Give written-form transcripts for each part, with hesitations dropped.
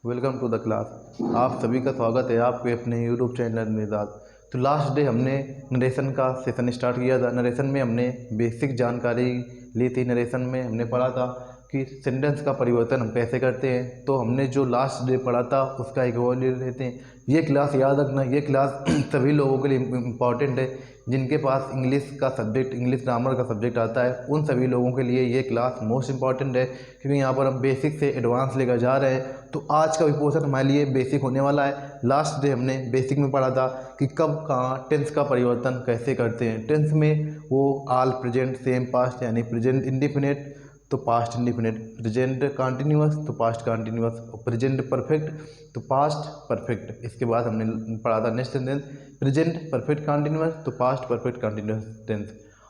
Welcome to the class. आप सभी का स्वागत है आपके अपने यूट्यूब चैनल में। तो लास्ट डे हमने नरेशन का सेशन स्टार्ट किया था। नरेशन में हमने बेसिक जानकारी ली थी। नरेशन में हमने पढ़ा था कि सेंटेंस का परिवर्तन हम कैसे करते हैं। तो हमने जो लास्ट डे पढ़ा था उसका एक ओवरव्यू लेते हैं। ये क्लास याद रखना, ये क्लास सभी लोगों के लिए इम्पॉर्टेंट है जिनके पास इंग्लिश का सब्जेक्ट, इंग्लिश ग्रामर का सब्जेक्ट आता है। उन सभी लोगों के लिए ये क्लास मोस्ट इंपॉर्टेंट है क्योंकि यहाँ पर हम बेसिक से एडवांस लेकर जा रहे हैं। तो आज का भी पोर्शन हमारे लिए बेसिक होने वाला है। लास्ट डे हमने बेसिक में पढ़ा था कि कब कहाँ टेंस का परिवर्तन कैसे करते हैं। टेंस में वो आल, प्रेजेंट, सेम, पास्ट यानी प्रेजेंट इंडिफिनिट तो पास्ट इंडिफिनिट, प्रेजेंट कंटिन्यूअस तो पास्ट कंटिन्यूअस, और प्रेजेंट परफेक्ट तो पास्ट परफेक्ट। इसके बाद हमने पढ़ा था next sentence present perfect continuous तो पास्ट परफेक्ट कंटिन्यूअस टेंस।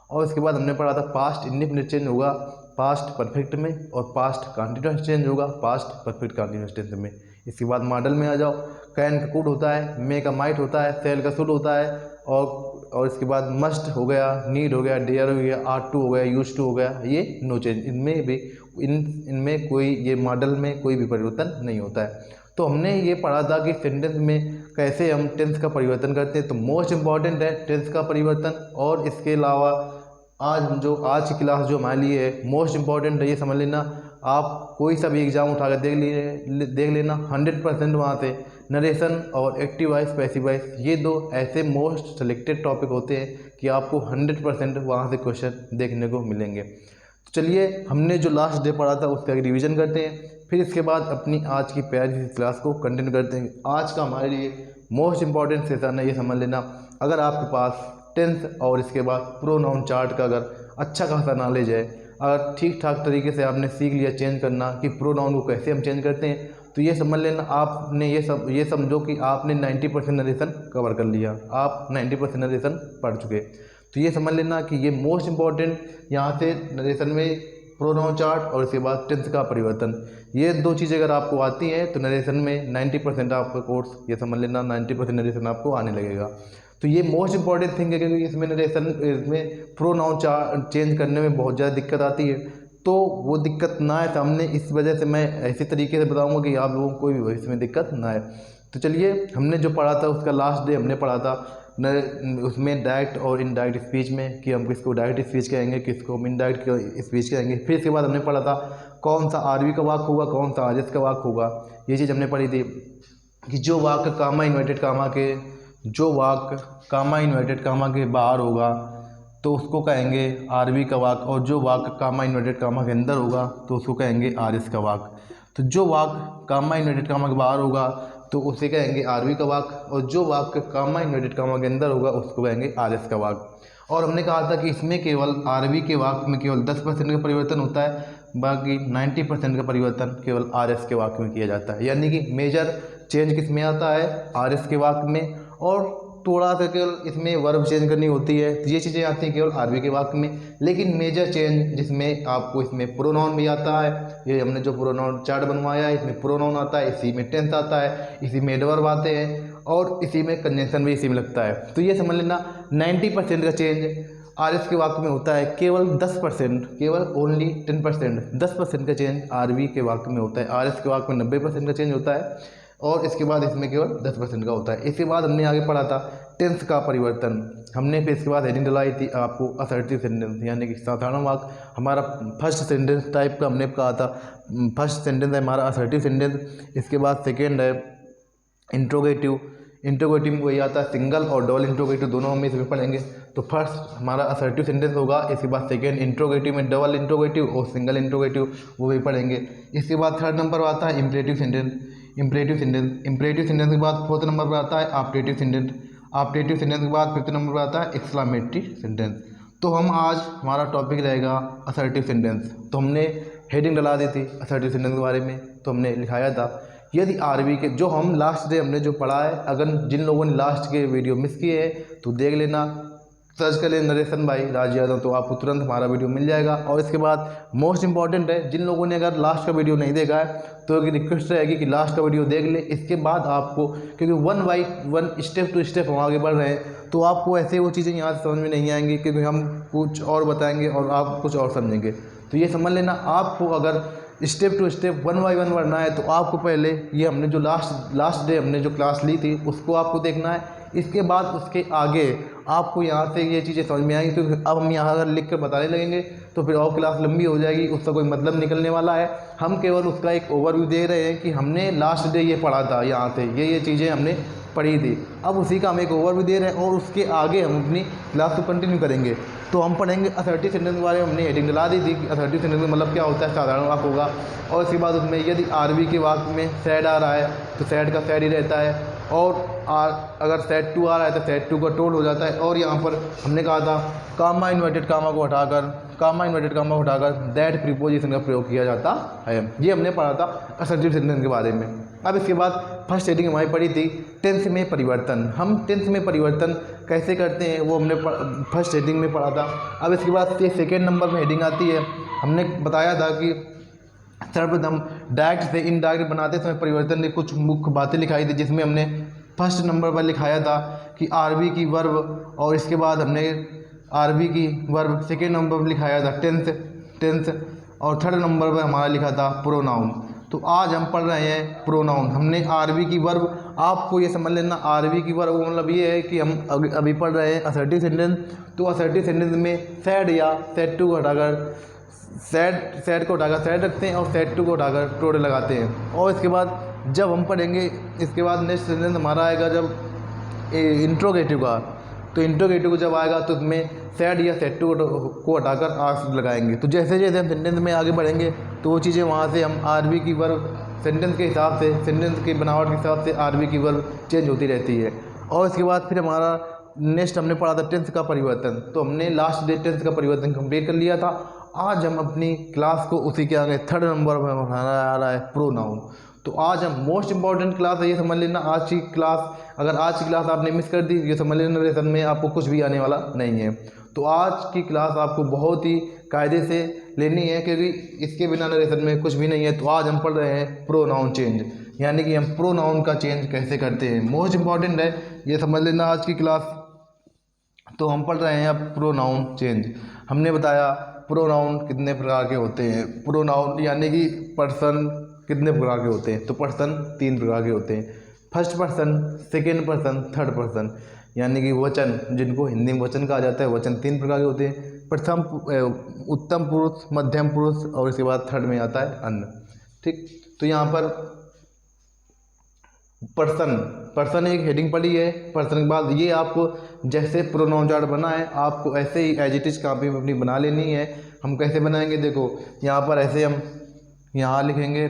और इसके बाद हमने पढ़ा था पास्ट इंडिफिनिट चेंज होगा पास्ट परफेक्ट में और पास्ट कंटिन्यूअस चेंज होगा पास्ट परफेक्ट कंटिन्यूअस टेंस में। इसके बाद मॉडल में आ जाओ। कैन का कुड होता है, मे का माइट होता है, सेल का शुड होता है, और इसके बाद मस्ट हो गया, नीड हो गया, डेयर हो गया, आर टू हो गया, यूज टू हो गया, ये नो चेंज। इनमें भी इनमें कोई ये मॉडल में कोई भी परिवर्तन नहीं होता है। तो हमने ये पढ़ा था कि सेंटेंस में कैसे हम टेंस का परिवर्तन करते हैं। तो मोस्ट इंपॉर्टेंट है टेंस का परिवर्तन। और इसके अलावा आज की क्लास जो हमारे लिए है मोस्ट इंपॉर्टेंट है, ये समझ लेना। आप कोई सा भी एग्जाम उठा कर देख लेना 100% वहाँ से नरेशन और एक्टिव वॉइस, पैसिव वॉइस, ये दो ऐसे मोस्ट सेलेक्टेड टॉपिक होते हैं कि आपको 100% वहाँ से क्वेश्चन देखने को मिलेंगे। तो चलिए हमने जो लास्ट डे पढ़ा था उसका रिवीजन करते हैं, फिर इसके बाद अपनी आज की प्यारी सी क्लास को कंटिन्यू करते हैं। आज का हमारे लिए मोस्ट इंपॉर्टेंट सेशन है, ये समझ लेना। अगर आपके पास टेंस और इसके बाद प्रोनाउन चार्ट का अगर अच्छा खासा नॉलेज है, अगर ठीक ठाक तरीके से आपने सीख लिया चेंज करना कि प्रोनाउन को कैसे हम चेंज करते हैं, तो ये समझ लेना आपने ये समझो कि आपने 90% नरेशन कवर कर लिया, आप 90% नरेशन पढ़ चुके। तो ये समझ लेना कि ये मोस्ट इंपॉर्टेंट यहाँ से नरेशन में प्रोनाउन चार्ट और इसके बाद टेंस का परिवर्तन, ये दो चीज़ें अगर आपको आती हैं तो नरेशन में 90% आपका कोर्स, ये समझ लेना 90% नरेशन आपको आने लगेगा। तो ये मोस्ट इंपॉर्टेंट थिंग है क्योंकि इसमें नरेशन इसमें प्रोनाउन चेंज करने में बहुत ज़्यादा दिक्कत आती है। तो वो दिक्कत ना आए सामने, इस वजह से मैं ऐसे तरीके से बताऊंगा कि आप लोगों को कोई भी भविष्य में दिक्कत ना आए। तो चलिए हमने जो पढ़ा था उसका लास्ट डे हमने पढ़ा था उसमें डायरेक्ट और इनडायरेक्ट स्पीच में कि हम किसको डायरेक्ट स्पीच कहेंगे, किसको हम इनडायरेक्ट स्पीच कहेंगे। फिर इसके बाद हमने पढ़ा था कौन सा आरवी का वाक्य होगा, कौन सा आरएस का वाक्य होगा। ये चीज़ हमने पढ़ी थी कि जो वाक्य कामा इन्वर्टेड कामा के बाहर होगा तो उसको कहेंगे आरवी का वाक्य, और जो वाक्य कामा इन्वर्टेड कामा के अंदर होगा तो उसको कहेंगे आरएस का वाक्य। तो जो वाक्य कामा इन्वर्टेड कामा के बाहर होगा तो उसे कहेंगे आरवी का वाक्य, और जो वाक्य कामा इन्वर्टेड कामा के अंदर होगा उसको कहेंगे आरएस का वाक्य। और हमने कहा था कि इसमें केवल आरवी के वाक्य में केवल 10% का परिवर्तन होता है, बाकी 90% का परिवर्तन केवल आरएस के वाक्य में किया जाता है। यानी कि मेजर चेंज किस में आता है, आरएस के वाक्य में, और थोड़ा सा केवल इसमें वर्ब चेंज करनी होती है। तो ये चीज़ें आती हैं केवल आरवी के वाक्य में। लेकिन मेजर चेंज जिसमें आपको इसमें प्रोनाउन भी आता है, ये हमने जो प्रोनाउन चार्ट बनवाया है इसमें प्रोनाउन आता है, इसी में टेंस आता है, इसी में एडवर्ब आते हैं, और इसी में कंजंक्शन भी इसी में लगता है। तो ये समझ लेना 90% का चेंज आरएस के वाक्य में होता है, केवल 10%, केवल ओनली 10% का चेंज आरवी के वाक्य में होता है। आरएस के वाक्य में 90% का चेंज होता है, और इसके बाद इसमें केवल 10% का होता है। इसके बाद हमने आगे पढ़ा था टेंस का परिवर्तन। हमने फिर इसके बाद हेडिंग डलाई थी आपको असर्टिव सेंटेंस, यानी कि साधारण वाक्य। हमारा फर्स्ट सेंटेंस टाइप का हमने कहा था, फर्स्ट सेंटेंस है हमारा असर्टिव सेंटेंस। इसके बाद सेकेंड है इंट्रोगेटिव। इंट्रोगेटिव में वही आता है सिंगल और डबल इंट्रोगेटिव, दोनों हम इसमें पढ़ेंगे। तो फर्स्ट हमारा असर्टिव सेंटेंस होगा, इसके बाद सेकेंड इंट्रोगेटिव में डबल इंट्रोगेटिव और सिंगल इंट्रोगेटिव, वो भी पढ़ेंगे। इसके बाद थर्ड नंबर आता है इम्परेटिव सेंटेंस के बाद फोर्थ नंबर पर आता है ऑप्टेटिव सेंटेंस के बाद फिफ्थ नंबर पर आता है एक्सक्लेमेटरी सेंटेंस। तो हम आज हमारा टॉपिक रहेगा असर्टिव सेंटेंस। तो हमने हेडिंग डला दी थी असर्टिव सेंटेंस के बारे में, तो हमने लिखाया था यदि आरवी के जो हम लास्ट डे हमने जो पढ़ा है, अगर जिन लोगों ने लास्ट के वीडियो मिस किए हैं तो देख लेना, सर्च कर लेना नरेशन भाई राज यादव, तो आपको तुरंत हमारा वीडियो मिल जाएगा। और इसके बाद मोस्ट इंपॉर्टेंट है, जिन लोगों ने अगर लास्ट का वीडियो नहीं देखा है तो एक रिक्वेस्ट रहेगी कि लास्ट का वीडियो देख ले। इसके बाद आपको, क्योंकि 1 बाई 1 स्टेप टू स्टेप हम आगे बढ़ रहे हैं, तो आपको ऐसे वो चीज़ें यहाँ से समझ में नहीं आएंगी क्योंकि हम कुछ और बताएंगे और आप कुछ और समझेंगे। तो ये समझ लेना, आपको अगर स्टेप टू स्टेप 1 बाय 1 पढ़ना है, तो आपको पहले ये हमने जो लास्ट डे हमने जो क्लास ली थी उसको आपको देखना है। इसके बाद उसके आगे आपको यहाँ से ये चीज़ें समझ में आएंगी, क्योंकि अब हम यहाँ अगर लिख कर बताने लगेंगे तो फिर और क्लास लंबी हो जाएगी, उसका कोई मतलब निकलने वाला है। हम केवल उसका एक ओवरव्यू दे रहे हैं कि हमने लास्ट डे ये पढ़ा था, यहाँ से ये चीज़ें हमने पढ़ी थी, अब उसी का हम एक ओवरव्यू दे रहे हैं और उसके आगे हम अपनी क्लास को कंटिन्यू करेंगे। तो हम पढ़ेंगे असर्टिव सेंटेंस के बारे में। हमने हेडिंग दिला दी थी कि असर्टिव सेंटेंस में मतलब क्या होता है, साधारण वाक्य होगा। और इसके बाद उसमें यदि आरबी के वाक्य में सैड आ रहा है तो सैड का सैड ही रहता है, और अगर सैड टू आ रहा है तो सैड टू का टोल हो जाता है। और यहाँ पर हमने कहा था कामा इन्वर्टेड कामा को हटाकर दैट प्रीपोजिशन का प्रयोग किया जाता है। ये हमने पढ़ा था असर्टिव सेंटेंस के बारे में। अब इसके बाद फर्स्ट हेडिंग हमारी पढ़ी थी टेंस में परिवर्तन। हम टेंस में परिवर्तन कैसे करते हैं वो हमने फर्स्ट हेडिंग में पढ़ा था। अब इसके बाद ये सेकेंड नंबर में हेडिंग आती है। हमने बताया था कि सर्वप्रथम डायरेक्ट से इनडायरेक्ट बनाते समय परिवर्तन की कुछ मुख्य बातें लिखाई थी, जिसमें हमने फर्स्ट नंबर पर लिखाया था कि आरबी की वर्ब, और इसके बाद हमने आरबी की वर्ब सेकेंड नंबर पर लिखाया था टेंस, और थर्ड नंबर पर हमारा लिखा था प्रोनाउन। तो आज हम पढ़ रहे हैं प्रोनाउन। हमने आरबी की वर्ब, आपको ये समझ लेना आरबी की वर्ब मतलब ये है कि हम अभी पढ़ रहे हैं असर्टिव सेंटेंस। तो असर्टिव सेंटेंस में सैड या सैड टू को हटाकर सैड को हटाकर सैड रखते हैं और सैड टू को हटाकर टोड़े लगाते हैं। और इसके बाद जब हम पढ़ेंगे, इसके बाद नेक्स्ट सेंटेंस हमारा आएगा जब इंट्रोगेटिव का, तो इंट्रोगेटिव को जब आएगा तो उसमें सैड या सैड टू को हटाकर आर्स लगाएंगे। तो जैसे जैसे हम सेंटेंस में आगे बढ़ेंगे तो वो चीज़ें वहाँ से हम आरबी की वर्ब सेंटेंस के हिसाब से, सेंटेंस की बनावट के हिसाब से आरबी की वर्ब चेंज होती रहती है। और इसके बाद फिर हमारा नेक्स्ट हमने पढ़ा था टेंस का परिवर्तन। तो हमने लास्ट डे टेंस का परिवर्तन कंप्लीट कर लिया था। आज हम अपनी क्लास को उसी के आगे थर्ड नंबर पर बढ़ाना आ रहा है प्रोनाउन। तो आज हम मोस्ट इंपॉर्टेंट क्लास है, ये समझ लेना आज की क्लास। अगर आज की क्लास आपने मिस कर दी, ये समझ लेना नरेशन में आपको कुछ भी आने वाला नहीं है। तो आज की क्लास आपको बहुत ही कायदे से लेनी है, क्योंकि इसके बिना नरेशन में कुछ भी नहीं है। तो आज हम पढ़ रहे हैं प्रोनाउन चेंज, यानी कि हम प्रोनाउन का चेंज कैसे करते हैं, मोस्ट इंपॉर्टेंट है, ये समझ लेना आज की क्लास। तो हम पढ़ रहे हैं अब प्रोनाउन चेंज। हमने बताया प्रोनाउन कितने प्रकार के होते हैं, प्रोनाउन यानी कि पर्सन कितने प्रकार के होते हैं। तो पर्सन 3 प्रकार के होते हैं, first person, second person, third person. यानी कि वचन, जिनको हिंदी में वचन कहा जाता है, वचन 3 प्रकार के होते हैं, प्रथम उत्तम पुरुष, मध्यम पुरुष, और इसके बाद थर्ड में आता है अन्य। ठीक, तो यहाँ पर पर्सन एक हेडिंग पड़ी है। पर्सन के बाद ये आपको जैसे प्रोनाउन चार्ट बना है, आपको ऐसे ही एज इट इज कॉपी में अपनी बना लेनी है। हम कैसे बनाएंगे, देखो यहाँ पर ऐसे हम यहाँ लिखेंगे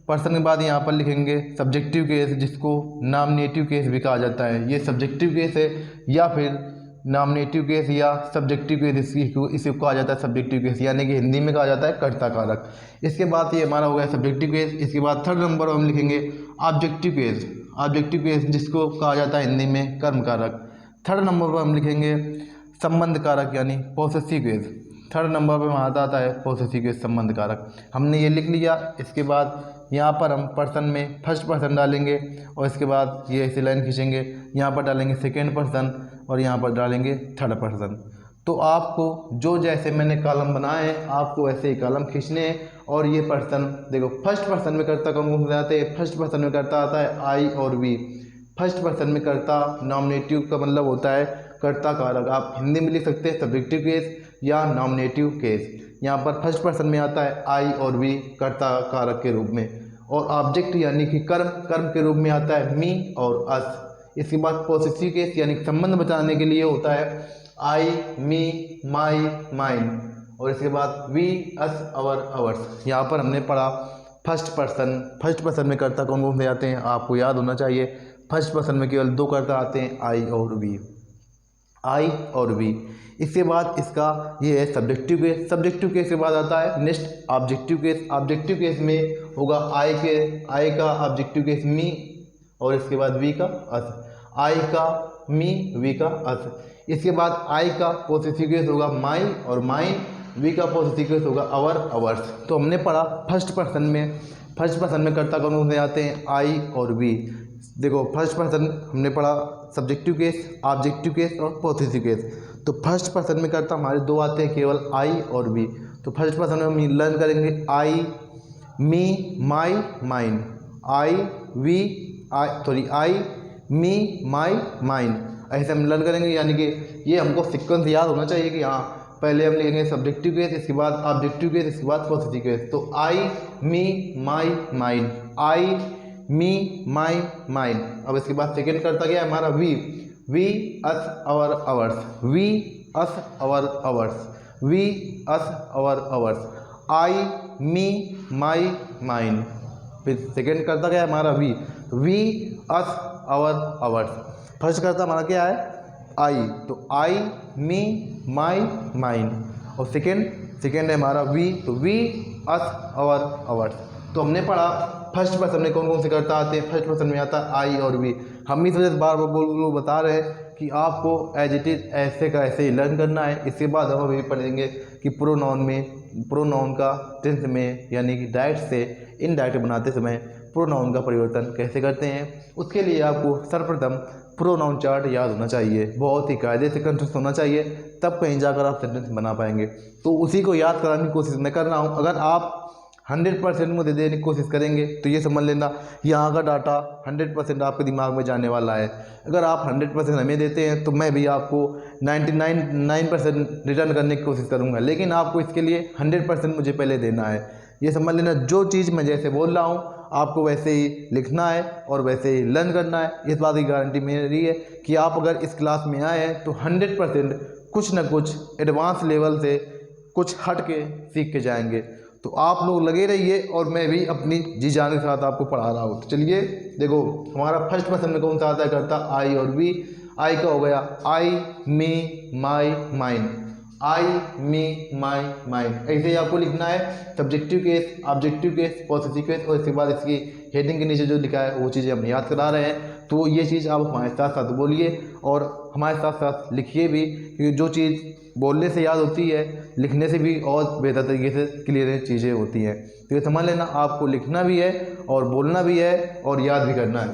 पर्सन के बाद यहाँ पर लिखेंगे सब्जेक्टिव केस, जिसको नॉमिनेटिव केस भी कहा जाता है। ये सब्जेक्टिव केस है या फिर नॉमिनेटिव केस या सब्जेक्टिव केस, इसे कहा जाता है सब्जेक्टिव केस, यानी कि हिंदी में कहा जाता है कर्ता कारक। इसके बाद ये हमारा हो गया सब्जेक्टिव केस। इसके बाद थर्ड नंबर पर हम लिखेंगे ऑब्जेक्टिव केस, जिसको कहा जाता है हिंदी में कर्म कारक। थर्ड नंबर पर हम लिखेंगे संबंध कारक, यानी पॉसेसिव केस। थर्ड नंबर पर वहाँ आता है पॉसेसिव केस, संबंध कारक। हमने ये लिख लिया। इसके बाद यहाँ पर हम पर्सन में फर्स्ट पर्सन डालेंगे, और इसके बाद ये ऐसे लाइन खींचेंगे, यहाँ पर डालेंगे सेकेंड पर्सन, और यहाँ पर डालेंगे थर्ड पर्सन। तो आपको जो जैसे मैंने कॉलम बनाए हैं, आपको वैसे ही कॉलम खींचने हैं। और ये पर्सन देखो, फर्स्ट पर्सन में कर्ता कौन कौन से आते हैं, फर्स्ट पर्सन में कर्ता आता है आई और वी। फर्स्ट पर्सन में कर्ता, नॉमिनेटिव का मतलब होता है कर्ता कारक। आप हिंदी में लिख सकते हैं सब्जेक्टिव केस या नॉमिनेटिव केस। यहाँ पर फर्स्ट पर्सन में आता है आई और वी कर्ता कारक के रूप में, और ऑब्जेक्ट यानी कि कर्म के रूप में आता है मी और अस। इसके बाद पॉसेसिव केस यानी संबंध बताने के लिए होता है आई, मी, माई, माइन, और इसके बाद वी, अस, अवर, अवर्स। यहाँ पर हमने पढ़ा फर्स्ट पर्सन में कर्ता कौन कौन से आते हैं, आपको याद होना चाहिए। फर्स्ट पर्सन में केवल 2 कर्ता आते हैं, आई और वी। इसके बाद इसका ये है सब्जेक्टिव केस के बाद आता है नेक्स्ट ऑब्जेक्टिव केस में होगा आई का ऑब्जेक्टिव केस मी, और इसके बाद वी का अस। आई का मी, वी का अस। इसके बाद आई का पॉसेसिव केस होगा माई और माइन, वी का पॉसेसिव केस होगा अवर, अवर्स। तो हमने पढ़ा फर्स्ट पर्सन में कर्ता कौन कौन से आते हैं, आई और वी। देखो फर्स्ट पर्सन हमने पढ़ा सब्जेक्टिव केस, ऑब्जेक्टिव केस और पॉसेसिव केस। तो फर्स्ट पर्सन में कर्ता हमारे 2 आते हैं केवल, आई और वी। तो फर्स्ट पर्सन में हम लर्न करेंगे I, me, my, mine. I, we, I, me, my, mine, ऐसे हम लर्न करेंगे। यानी कि ये हमको सीक्वेंस याद होना चाहिए कि हाँ पहले हम लिखेंगे सब्जेक्टिव केस, इसके बाद ऑब्जेक्टिव केस, इसके बाद पॉजिटिव केस। तो आई, me, my, mine, I, me, my, mine. अब इसके बाद सेकेंड करता गया हमारा we us our ours, we us our ours, we us our ours, I, me, my, mine. फिर सेकेंड करता गया हमारा we us our ours. First करता हमारा क्या है आई, तो आई, मी, माई, माइन। और सेकेंड है हमारा वी, तो वी अस अवर अवर्स। तो हमने पढ़ा फर्स्ट पर्सन में कौन कौन से करता आते हैं। फर्स्ट पर्सन में आता है आई और वी। हम इस वजह से बार बार बता रहे हैं कि आपको एज इट इज़ ऐसे का ऐसे ही लर्न करना है। इसके बाद हम अभी पढ़ेंगे कि प्रोनाउन का टेंस में यानी कि डायरेक्ट से इनडायरेक्ट बनाते समय प्रोनाउन का परिवर्तन कैसे करते हैं। उसके लिए आपको सर्वप्रथम प्रोनाउन चार्ट याद होना चाहिए, बहुत ही कायदे से कंसिस्ट होना चाहिए, तब कहीं जाकर आप सेंटेंस बना पाएंगे। तो उसी को याद कराने की कोशिश मैं कर रहा हूँ। अगर आप 100% मुझे देने की कोशिश करेंगे तो ये समझ लेना यहाँ का डाटा 100% आपके दिमाग में जाने वाला है। अगर आप 100% हमें देते हैं तो मैं भी आपको 99% रिटर्न करने की कोशिश करूँगा, लेकिन आपको इसके लिए 100% मुझे पहले देना है। ये समझ लेना जो चीज़ मैं जैसे बोल रहा हूँ आपको वैसे ही लिखना है और वैसे ही लर्न करना है। इस बात की गारंटी मेरी है कि आप अगर इस क्लास में आए हैं तो 100% कुछ न कुछ एडवांस लेवल से कुछ हट के सीख के जाएंगे। तो आप लोग लगे रहिए और मैं भी अपनी जी जान के साथ आपको पढ़ा रहा हूँ। तो चलिए देखो हमारा फर्स्ट पर्सन में कौन सा आता है करता आई और वी। आई का हो गया आई, me, my, mine, I, me, my, mine. ऐसे ही आपको लिखना है subjective case, objective case, positive case, और इसके बाद इसकी हेडिंग के नीचे जो लिखा है वो चीज़ें हम याद करा रहे हैं। तो ये चीज़ आप हमारे साथ साथ बोलिए और हमारे साथ साथ लिखिए भी, क्योंकि जो चीज़ बोलने से याद होती है लिखने से भी और बेहतर तरीके से क्लियर चीज़ें होती हैं। तो ये समझ लेना आपको लिखना भी है और बोलना भी है और याद भी करना है।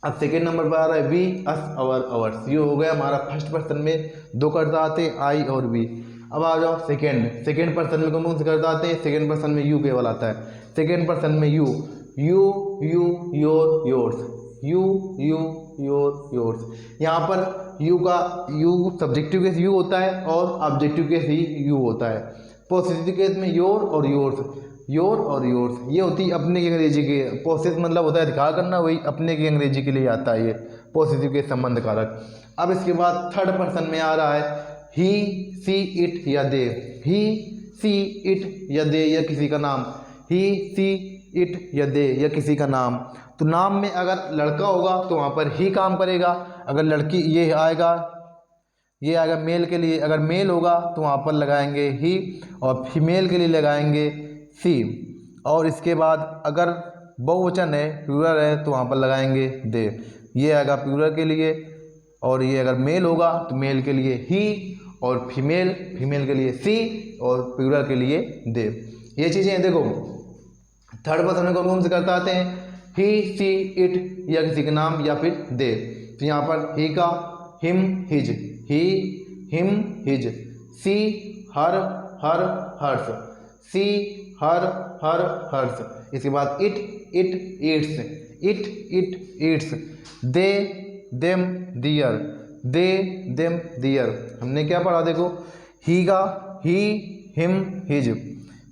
अब सेकेंड नंबर पर आ रहा है वी अस अवर अवर्स। ये हो गया हमारा फर्स्ट पर्सन में दो करता आते हैं आई और वी। अब आ जाओ सेकेंड पर्सन में कौन से करता आते हैं। सेकेंड पर्सन में यू केवल आता है। सेकेंड पर्सन में you your yours, you yours. यहाँ पर यू सब्जेक्टिव केस यू होता है और ऑब्जेक्टिव केस ही यू होता है। पॉजिटिव केस में योर और योर्स ये होती है अपने की अंग्रेजी के। पॉजिटिव मतलब होता है अधिकार करना, वही अपने की अंग्रेजी के लिए आता है ये पॉजिटिव के संबंध कारक। अब इसके बाद थर्ड पर्सन में आ रहा है ही, सी, इट या दे। ही, सी, इट या दे या किसी का नाम। ही, सी, इट या दे या किसी का नाम। तो नाम में अगर लड़का होगा तो वहाँ पर ही काम करेगा, अगर लड़की ये आएगा मेल के लिए। अगर मेल होगा तो वहाँ पर लगाएंगे ही और फीमेल के लिए लगाएंगे सी। और इसके बाद अगर बहुवचन है, प्लूरल है, तो वहाँ पर लगाएंगे दे। ये आएगा प्लूरल के लिए। और ये अगर मेल होगा तो मेल के लिए ही और फीमेल के लिए सी और प्लूरल के लिए दे। ये चीज़ें हैं। देखो थर्ड पर्सन में कौन से करता आते हैं ही, सी, इट या किसी का नाम या फिर दे। तो यहाँ पर ही का him, his, he, him, his. She, her, hers, she, her, hers. इसके बाद it, its. They, them, their. हमने क्या पढ़ा देखो ही का he, him, his.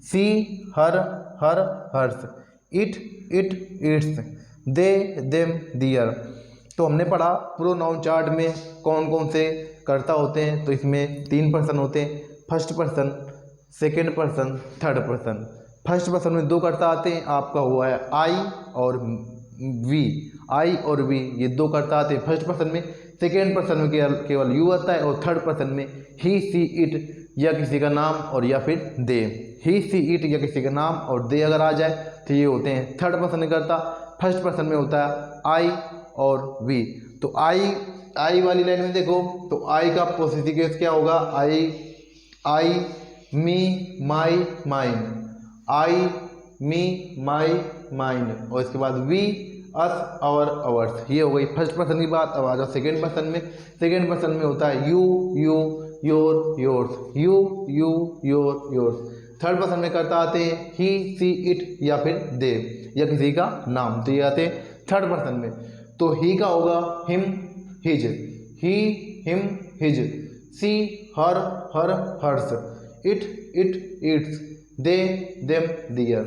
She, her, hers. It, its. They, them, their. तो हमने पढ़ा प्रोनाउन चार्ट में कौन कौन से कर्ता होते हैं। तो इसमें 3 पर्सन होते हैं, first person, second person, third person. First person में 2 कर्ता आते हैं, आपका हुआ है आई और वी। ये 2 कर्ता आते हैं फर्स्ट पर्सन में। सेकेंड पर्सन में केवल यू आता है और थर्ड पर्सन में ही, सी, इट या किसी का नाम और या फिर दे। ही, सी, इट या किसी का नाम और दे अगर आ जाए तो ये होते हैं थर्ड पर्सन में करता। फर्स्ट पर्सन में होता है आई और वी। तो आई वाली लाइन में देखो तो आई का पॉजिटिव केस क्या होगा आई, me, my, mine. I, me, my, mine. और इसके बाद वी, अस, आवर, अवर्स। ये हो गई फर्स्ट पर्सन की बात। अब आ जाओ सेकेंड पर्सन में। सेकेंड पर्सन में होता है you your, yours, you, your, yours. Third person में कर्ता आते हैं ही, सी, इट या फिर दे या किसी का नाम, तो ये आते हैं थर्ड पर्सन में। तो ही का होगा him, his, he, him, his, she, her, hers, it, its, they, them, their.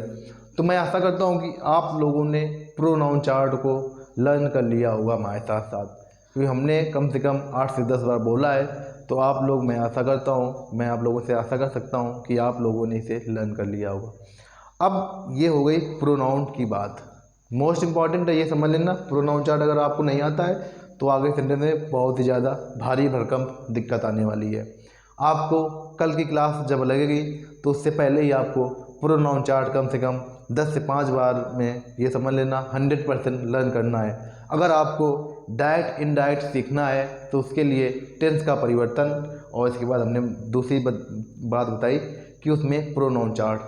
तो मैं आशा करता हूँ कि आप लोगों ने प्रोनाउन चार्ट को लर्न कर लिया होगा हमारे साथ साथ, क्योंकि हमने कम से कम 8 से 10 बार बोला है। तो आप लोग, मैं आशा करता हूँ, मैं आप लोगों से आशा कर सकता हूँ कि आप लोगों ने इसे लर्न कर लिया होगा। अब ये हो गई प्रोनाउन की बात। मोस्ट इम्पॉर्टेंट है ये समझ लेना, प्रोनाउन चार्ट अगर आपको नहीं आता है तो आगे सेंटेंस में बहुत ही ज़्यादा भारी भरकम दिक्कत आने वाली है। आपको कल की क्लास जब लगेगी तो उससे पहले ही आपको प्रोनाउन चार्ट कम से कम 10 से 5 बार में ये समझ लेना 100% लर्न करना है। अगर आपको डायरेक्ट इनडायरेक्ट सीखना है तो उसके लिए टेंस का परिवर्तन, और इसके बाद हमने दूसरी बात बताई कि उसमें प्रोनाउन चार्ट,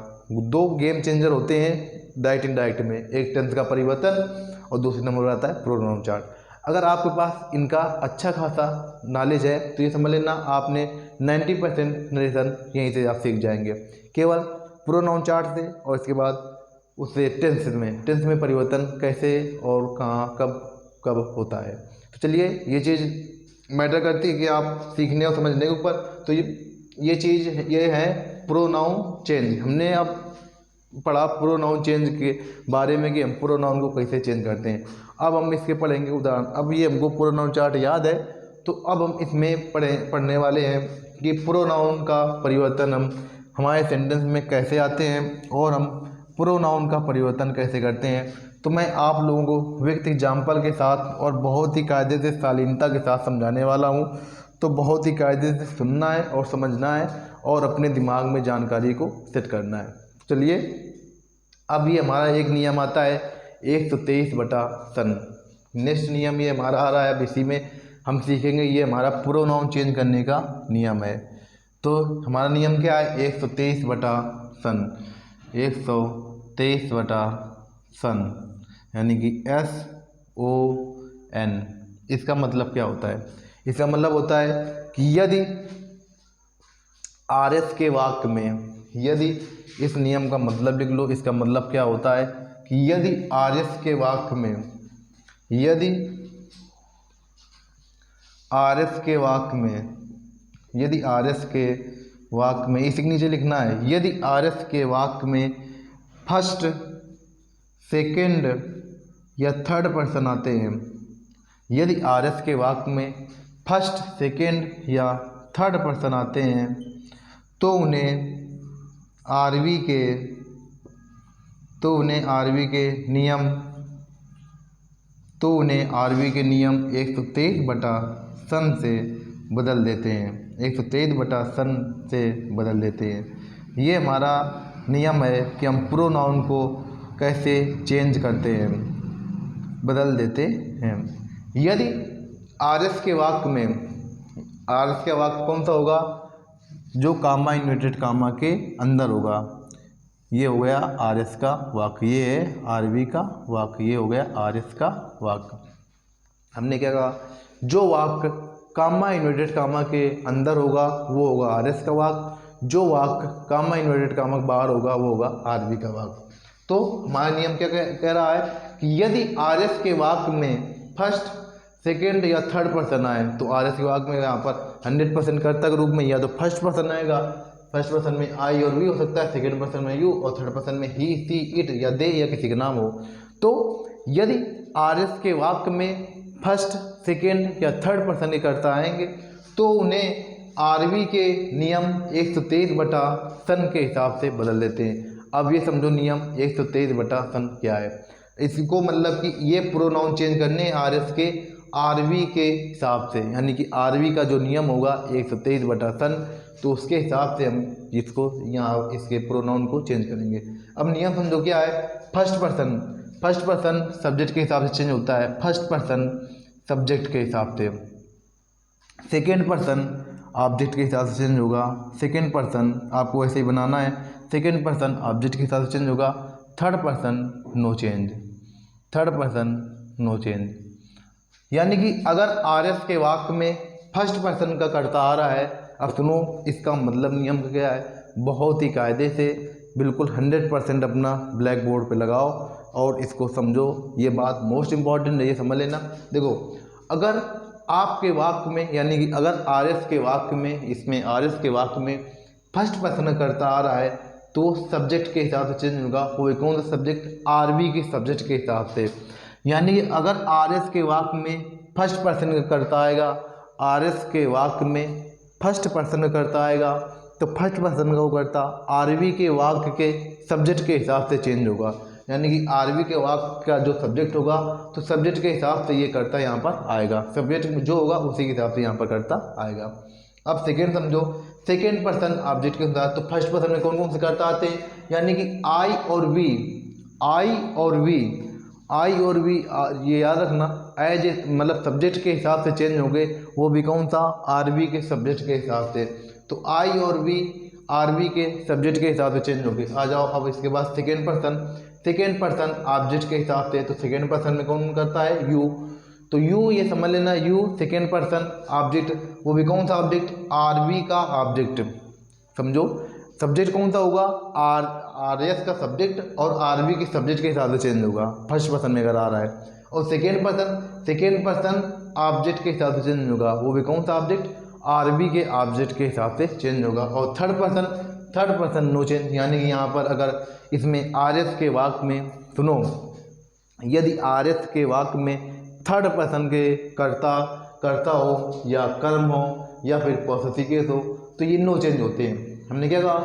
2 गेम चेंजर होते हैं डायरेक्ट इनडायरेक्ट में, एक टेंस का परिवर्तन और दूसरी नंबर आता है प्रोनाउन चार्ट। अगर आपके पास इनका अच्छा खासा नॉलेज है तो ये समझ लेना आपने 90% नरेशन यहीं से आप सीख जाएंगे, केवल प्रोनाउन चार्ट से। और इसके बाद उससे टेंस में परिवर्तन कैसे और कहाँ कब कब होता है। तो चलिए, ये चीज़ मैटर करती है कि आप सीखने और समझने के ऊपर। तो ये चीज़ ये है प्रोनाउन चेंज। हमने अब पढ़ा प्रोनाउन चेंज के बारे में कि हम प्रोनाउन को कैसे चेंज करते हैं। अब हम इसके पढ़ेंगे उदाहरण। अब ये हमको प्रोनाउन चार्ट याद है तो अब हम इसमें पढ़ने वाले हैं कि प्रोनाउन का परिवर्तन हम हमारे सेंटेंस में कैसे आते हैं और हम प्रोनाउन का परिवर्तन कैसे करते हैं। तो मैं आप लोगों को विद एग्जाम्पल के साथ और बहुत ही कायदे से शालीनता के साथ समझाने वाला हूँ। तो बहुत ही कायदे से सुनना है और समझना है और अपने दिमाग में जानकारी को सेट करना है। चलिए, अब ये हमारा एक नियम आता है 123/सन। नेक्स्ट नियम ये हमारा आ रहा है, अब इसी में हम सीखेंगे। ये हमारा प्रोनाउन चेंज करने का नियम है। तो हमारा नियम क्या है? 123/सन, 123/सन, यानी कि SON। इसका मतलब क्या होता है? इसका मतलब होता है कि यदि RS के वाक्य में, यदि इस नियम का मतलब लिख लो, इसका मतलब क्या होता है कि यदि RS के वाक्य में, यदि RS के वाक्य में, यदि RS के वाक्य में, इसके नीचे लिखना है, यदि RS के वाक्य में फर्स्ट, सेकंड या थर्ड पर्सन आते हैं, यदि RS के वाक्य में फर्स्ट, सेकंड या थर्ड पर्सन आते हैं तो उन्हें RV के नियम, तो उन्हें RV के नियम 123/सन से बदल देते हैं, 123/सन से बदल देते हैं। ये हमारा नियम है कि हम प्रोनाउन को कैसे चेंज करते हैं, बदल देते हैं। यदि RS के वाक्य में, RS का वाक्य कौन सा होगा? जो कामा इन्वर्टेड कामा के अंदर होगा। ये हो गया RS का वाक्य, ये है RV का वाक्य, ये हो गया RS का वाक्य। हमने क्या कहा? जो वाक्य कामा इन्वर्टेड कामा के अंदर होगा वो होगा RS का वाक्य, जो वाक्य कामा इन्वर्टेड कामा के बाहर होगा वो होगा RV का वाक्य। तो हमारा नियम क्या कह रहा है कि यदि RS के वाक्य में फर्स्ट, सेकेंड या थर्ड पर्सन आए तो RS के वाक्य में यहाँ पर 100% कर्ता के रूप में या तो फर्स्ट पर्सन आएगा, फर्स्ट पर्सन में आई और वी हो सकता है, सेकेंड पर्सन में यू, और थर्ड पर्सन में ही, सी, इट या दे या किसी का नाम हो। तो यदि RS के वाक्य में फर्स्ट, सेकेंड या थर्ड पर्सन के कर्ता आएंगे तो उन्हें RV के नियम 123/सन के हिसाब से बदल देते हैं। अब ये समझो नियम 123/सन क्या है। इसको मतलब कि ये प्रोनाउन चेंज करने RS के RV के हिसाब से, यानी कि RV का जो नियम होगा 123/सन, तो उसके हिसाब से हम इसको यहाँ इसके प्रोनाउन को चेंज करेंगे। अब नियम समझो क्या है? फर्स्ट पर्सन सब्जेक्ट के हिसाब से चेंज होता है, फर्स्ट पर्सन सब्जेक्ट के हिसाब से, सेकेंड पर्सन ऑब्जेक्ट के हिसाब से चेंज होगा, सेकेंड पर्सन आपको ऐसे ही बनाना है, सेकेंड पर्सन ऑब्जेक्ट के हिसाब से चेंज होगा, third person no change, third person no change. यानी कि अगर RS के वाक्य में फर्स्ट पर्सन का कर्ता आ रहा है, अब सुनो इसका मतलब नियम क्या है, बहुत ही कायदे से बिल्कुल 100% अपना ब्लैक बोर्ड पे लगाओ और इसको समझो। ये बात मोस्ट इम्पॉर्टेंट है, ये समझ लेना। देखो अगर आपके वाक्य में यानी कि अगर आर एस के वाक्य में, इसमें आर एस के वाक्य में फर्स्ट पर्सन करता आ रहा है तो सब्जेक्ट के हिसाब से चेंज होगा। वो कौन सा सब्जेक्ट, आरबी के सब्जेक्ट के हिसाब से। यानी कि अगर आर एस के वाक्य में फर्स्ट पर्सन का करता आएगा, आर एस के वाक्य में फर्स्ट पर्सन का करता आएगा तो फर्स्ट पर्सन का वो करता आरबी के वाक्य के सब्जेक्ट के हिसाब से चेंज होगा। यानी कि आरबी के वाक्य का जो सब्जेक्ट होगा तो सब्जेक्ट के हिसाब से ये करता यहाँ पर आएगा, सब्जेक्ट जो होगा उसी के हिसाब से यहाँ पर करता आएगा। अब सेकेंड समझो, सेकेंड पर्सन ऑब्जेक्ट के साथ, तो फर्स्ट पर्सन में कौन कौन से करता आते हैं, यानी कि आई और वी, आई और वी, आई और वी ये याद रखना एज ए मतलब सब्जेक्ट के हिसाब से चेंज होंगे, वो भी कौन सा, आरबी के सब्जेक्ट के हिसाब से। तो आई और वी आरबी के सब्जेक्ट के हिसाब से चेंज होंगे। आ जाओ अब इसके बाद second person, second person object के हिसाब से, तो सेकेंड पर्सन में कौन करता है, यू। तो यू ये समझ लेना, यू सेकेंड पर्सन ऑब्जेक्ट, वो भी कौन सा ऑब्जेक्ट, आरबी का ऑब्जेक्ट। समझो सब्जेक्ट कौन सा होगा, आर एस का सब्जेक्ट और आरबी के सब्जेक्ट के हिसाब से चेंज होगा फर्स्ट पर्सन में अगर आ रहा है। और सेकेंड पर्सन ऑब्जेक्ट के हिसाब से चेंज होगा, वो भी कौन सा ऑब्जेक्ट, आरबी के ऑब्जेक्ट के हिसाब से चेंज होगा। और थर्ड पर्सन नो चेंज। यानी कि यहाँ पर अगर इसमें आर एस के वाक्य में सुनो, यदि आर एस के वाक्य में थर्ड पर्सन के कर्ता हो या कर्म हो या फिर पॉसेसिव केस हो तो ये नो चेंज होते हैं। हमने क्या कहा,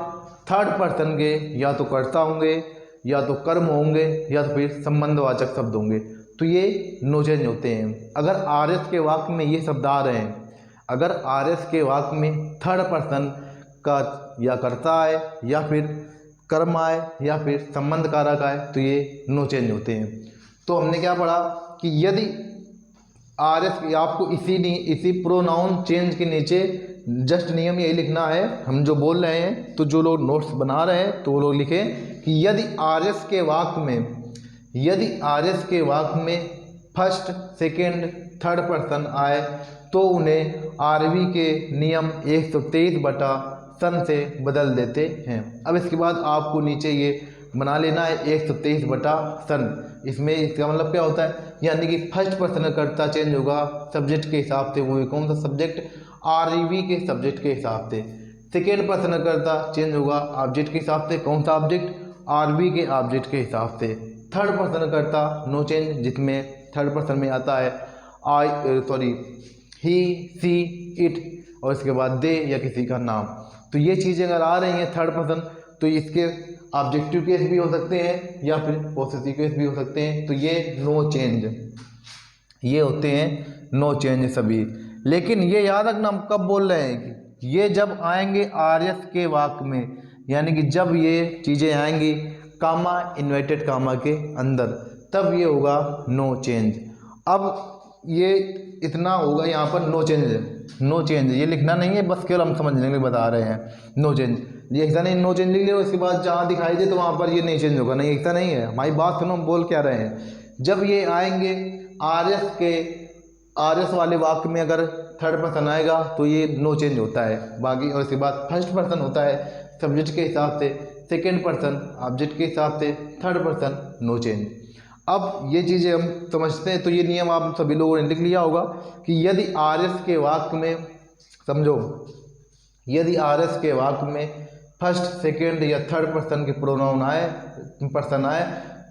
थर्ड पर्सन के या तो कर्ता होंगे या तो कर्म होंगे या तो फिर संबंधवाचक शब्द होंगे, तो ये नो चेंज होते हैं। अगर आर एस के वाक्य में ये शब्द आ रहे हैं, अगर आर एस के वाक्य में थर्ड पर्सन का या कर्ता आए या फिर कर्म आए या फिर संबंध कारक आए तो ये नो चेंज होते हैं। तो हमने क्या पढ़ा कि यदि आर एस आपको इसी प्रोनाउन चेंज के नीचे जस्ट नियम यही लिखना है, हम जो बोल रहे हैं, तो जो लोग नोट्स बना रहे हैं तो वो लोग लिखें कि यदि आर एस के वाक्य में फर्स्ट सेकेंड थर्ड पर्सन आए तो उन्हें आरबी के नियम 123/सन से बदल देते हैं। अब इसके बाद आपको नीचे ये बना लेना है 123/सन। इसमें इसका मतलब क्या होता है, यानी कि फर्स्ट पर्सन का कर्ता चेंज होगा सब्जेक्ट के हिसाब से, वो कौन सा सब्जेक्ट, आरबी के सब्जेक्ट के हिसाब से। सेकेंड पर्सन का कर्ता चेंज होगा ऑब्जेक्ट के हिसाब से, कौन सा ऑब्जेक्ट, आरबी के ऑब्जेक्ट के हिसाब से। थर्ड पर्सन का कर्ता नो चेंज, जिसमें थर्ड पर्सन में आता है ही सी इट और इसके बाद दे या किसी का नाम। तो ये चीज़ें अगर आ रही हैं थर्ड पर्सन तो इसके ऑब्जेक्टिव केस भी हो सकते हैं या फिर पॉसेसिव केस भी हो सकते हैं। तो ये नो चेंज, ये होते हैं नो चेंज सभी। लेकिन ये याद रखना हम कब बोल रहे हैं कि ये जब आएंगे आर एस के वाक्य में, यानी कि जब ये चीज़ें आएंगी कामा इन्वर्टेड कामा के अंदर, तब ये होगा नो चेंज। अब ये इतना होगा यहाँ पर नो चेंज ये लिखना नहीं है, बस केवल हम समझने के लिए बता रहे हैं नो चेंज। ये ऐसा नहीं नो चेंज लिख लिया उसके बाद जहाँ दिखाई दे तो वहाँ पर ये नहीं चेंज होगा, नहीं ऐसा नहीं है। हमारी बात सुनो, हम बोल क्या रहे हैं, जब ये आएंगे आर एस वाले वाक्य में अगर थर्ड पर्सन आएगा तो ये नो चेंज होता है बाकी। और इसके बाद फर्स्ट पर्सन होता है सब्जेक्ट के हिसाब से, सेकेंड पर्सन ऑब्जेक्ट के हिसाब से, थर्ड पर्सन नो चेंज। अब ये चीज़ें हम समझते हैं, तो ये नियम आप सभी लोगों ने लिख लिया होगा कि यदि आर एस के वाक्य में, समझो यदि आर एस के वाक्य में फर्स्ट सेकेंड या थर्ड पर्सन के प्रोनाउन आए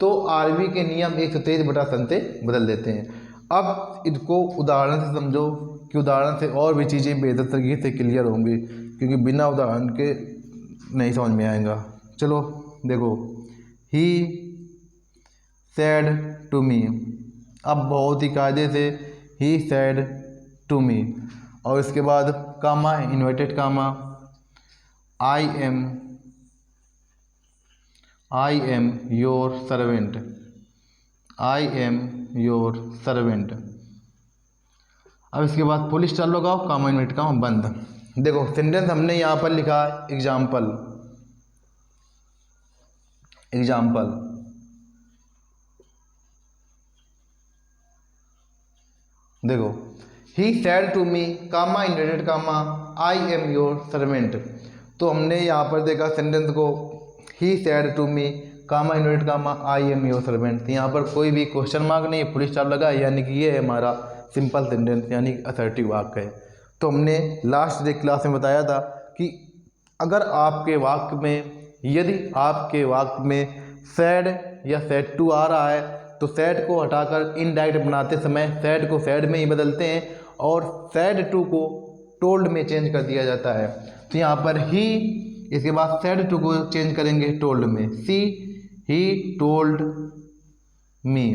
तो आरबी के नियम 123/सन से बदल देते हैं। अब इसको उदाहरण से समझो कि उदाहरण से और भी चीज़ें बेहतर तरीके से क्लियर होंगी, क्योंकि बिना उदाहरण के नहीं समझ में आएगा। चलो देखो, ही सैड टू मी, अब बहुत ही कायदे से ही सैड टू मी, और इसके बाद comma inverted comma, I am your servant, I am your servant. अब इसके बाद पुलिस स्टॉप लगाओ, कामा इन्वर्टेड कामा बंद। देखो सेंटेंस हमने यहाँ पर लिखा है एग्जाम्पल, देखो he said to me, comma inverted comma, I am your servant. तो हमने यहाँ पर देखा सेंटेंस को, he said to me comma inverted comma I am your servant. यहाँ पर कोई भी क्वेश्चन मार्क नहीं है, फुल स्टॉप लगा है, यानी कि ये है हमारा सिंपल सेंटेंस यानी असर्टिव वाक्य है। तो हमने लास्ट क्लास में बताया था कि अगर आपके वाक्य में, यदि आपके वाक्य में सैड या सैड टू आ रहा है तो सैड को हटाकर इनडायरेक्ट बनाते समय सैड को सैड में ही बदलते हैं और सैड टू को टोल्ड में चेंज कर दिया जाता है। तो यहाँ पर ही, इसके बाद सैड टू को चेंज करेंगे टोल्ड में, सी ही टोल्ड मी।